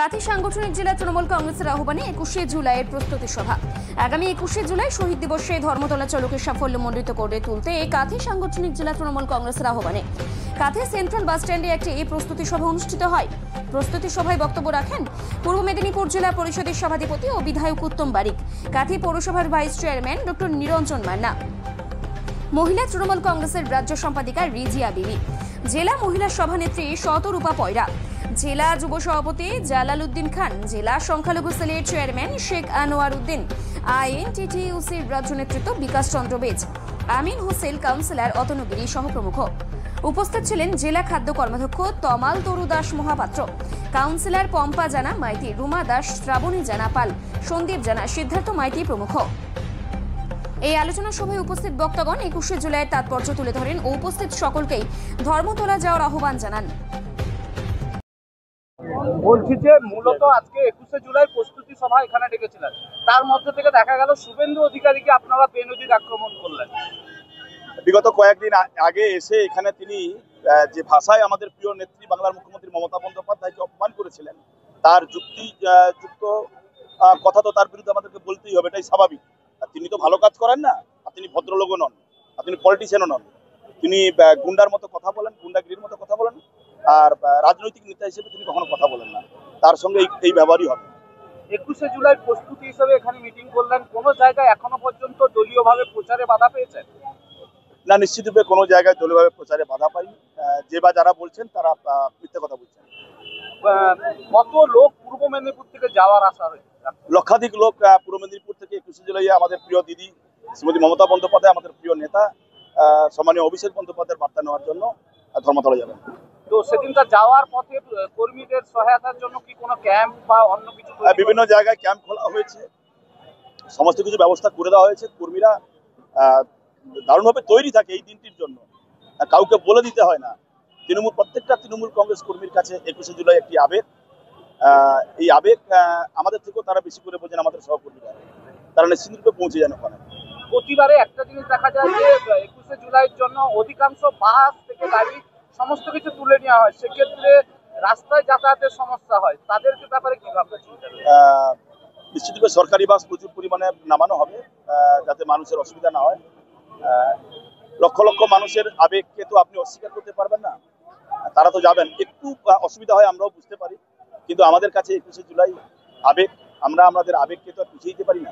কাঁথি সাংগঠনিক জেলা তৃণমূল কংগ্রেসের আহ্বানে 21শে জুলাইয়ের প্রস্তুতি সভা। আগামী 21শে জুলাই শহীদ দিবসে ধর্মতলা চলকে সাফল্যমণ্ডিত করে তুলতে কাঁথি সাংগঠনিক জেলা তৃণমূল কংগ্রেসের আহ্বানে কাঁথি সেন্ট্রাল বাস স্ট্যান্ডে একটি প্রস্তুতি সভা অনুষ্ঠিত হয়। প্রস্তুতি সভায় বক্তব্য রাখেন পূর্ব মেদিনীপুর জেলা পরিষদের সভাধিপতি ও বিধায়ক উত্তম বারিক, কাঁথি পৌরসভার ভাইস চেয়ারম্যান ডক্টর নিরঞ্জন মান্না, মহিলা তৃণমূল কংগ্রেসের রাজ্য সম্পাদিকা রিজিয়া বিবি, জেলা মহিলা সভানেত্রী শতরূপা পয়রা, জেলা যুব সভাপতি জালাল উদ্দিন খান, জেলা সংখ্যালঘু সেলের চেয়ারম্যান শেখ আনোয়ার উদ্দিন, আইএনটিটিইউসির রাজ্য নেতৃত্ব বিকাশ চন্দ্র বেজ, আমিন হোসেন কাউন্সিলর অতনুগিরি সহ প্রমুখ। উপস্থিত ছিলেন জেলা খাদ্য কর্মাধ্যক্ষ তমাল তরু দাস মহাপাত্র, কাউন্সিলর পম্পা জানা মাইতি, রুমা দাস, শ্রাবণী জানা পাল, সন্দীপ জানা, সিদ্ধার্থ মাইতি প্রমুখ। এই আলোচনা সভায় উপস্থিত বক্তাগণ 21শে জুলাইয়ের তাৎপর্য তুলে ধরেন ও উপস্থিত সকলকেই ধর্মতলা যাওয়ার আহ্বান জানান। বলছি যে মূলত আজকে 21শে জুলাই প্রস্তুতি সভা এখানে ডেকেছিলেন, তার মধ্যে থেকে দেখা গেল শুভেন্দু অধিকারীকে আপনারা বেনজির আক্রমণ করলেন। বিগত কয়েকদিন আগে এসে এখানে তিনি যে ভাষায় আমাদের প্রিয় নেত্রী বাংলার মুখ্যমন্ত্রী মমতা বন্দ্যোপাধ্যায়কে অপমান করেছিলেন, তার যুক্তিযুক্ত কথা তো তার বিরুদ্ধে আমাদেরকে বলতেই হবে, এটাই স্বাভাবিক। তিনি তো ভালো কাজ করেন না, আর তিনি ভদ্রলোকও নন, আর তিনি পলিটিশিয়ানও নন। তিনি গুন্ডার মতো কথা বলেন, গুন্ডাগিরির মতো কথা বলেন, আর রাজনৈতিক নেতা হিসেবে তিনি কখনো কথা বলেন না। তার সঙ্গে এই ব্যবহারই হবে। 21শে জুলাই প্রস্তুতি হিসেবে এখানে মিটিং করলেন, কোন জায়গায় এখনো পর্যন্ত দলীয়ভাবে প্রচারে বাধা পেয়েছেন? না, নিশ্চিতভাবে কোনো জায়গায় দলীয়ভাবে প্রচারে বাধা পাইনি। যে বা যারা বলছেন তারা মিথ্যে কথা বলছেন। কত লোক পূর্ব মেদিনীপুর থেকে যাওয়ার আশা রয়েছে? লক্ষাধিক লোক পূর্ব মেদিনীপুর থেকে 21শে জুলাই আমাদের প্রিয় দিদি শ্রীমতী মমতা বন্দ্যোপাধ্যায়, আমাদের প্রিয় নেতা সম্মানীয় অভিষেক বন্দ্যোপাধ্যায়ের বার্তা নেওয়ার জন্য ধর্মতলা যাবেন। তো সেদিনটা যাওয়ার পথে কর্মীদের সহায়তার জন্য কি কোনো ক্যাম্প বা অন্য কিছু? বিভিন্ন জায়গায় ক্যাম্প খোলা হয়েছে, সমস্ত কিছু ব্যবস্থা করে দেওয়া হয়েছে। কর্মীরা দারুণভাবে তৈরি থাকে এই দিনটির জন্য, কাউকে বলে দিতে হয় না। প্রত্যেকটা তৃণমূল কংগ্রেস কর্মীর কাছে 21শে জুলাই একটি আবেগ। এই আবেগ আমাদের থেকেও তারা বেশি করে বোঝেন আমাদের সহকর্মীরা, তারা নিশ্চিন্তরূপে পৌঁছে যান ওখানে। প্রতিবারে একটা জিনিস দেখা যায় যে 21শে জুলাইয়ের জন্য অধিকাংশ বাস থেকে গাড়ি সমস্ত কিছু তুলে নেওয়া হয়, সেক্ষেত্রে রাস্তায় যাতায়াতের সমস্যা হয়, তাদের ব্যাপারে কি ভাবছেন? নিশ্চিতভাবে সরকারি বাস প্রচুর পরিমাণে নামানো হবে, যাতে মানুষের অসুবিধা না হয়। লক্ষ লক্ষ মানুষের আবেগকে তো আপনি অস্বীকার করতে পারবেন না, তারা তো যাবেন। একটু অসুবিধা হয় আমরাও বুঝতে পারি, কিন্তু আমাদের কাছে 21শে জুলাই আবেগ, আমরা আমাদের আবেগকে তো পিছিয়ে দিতে পারি না।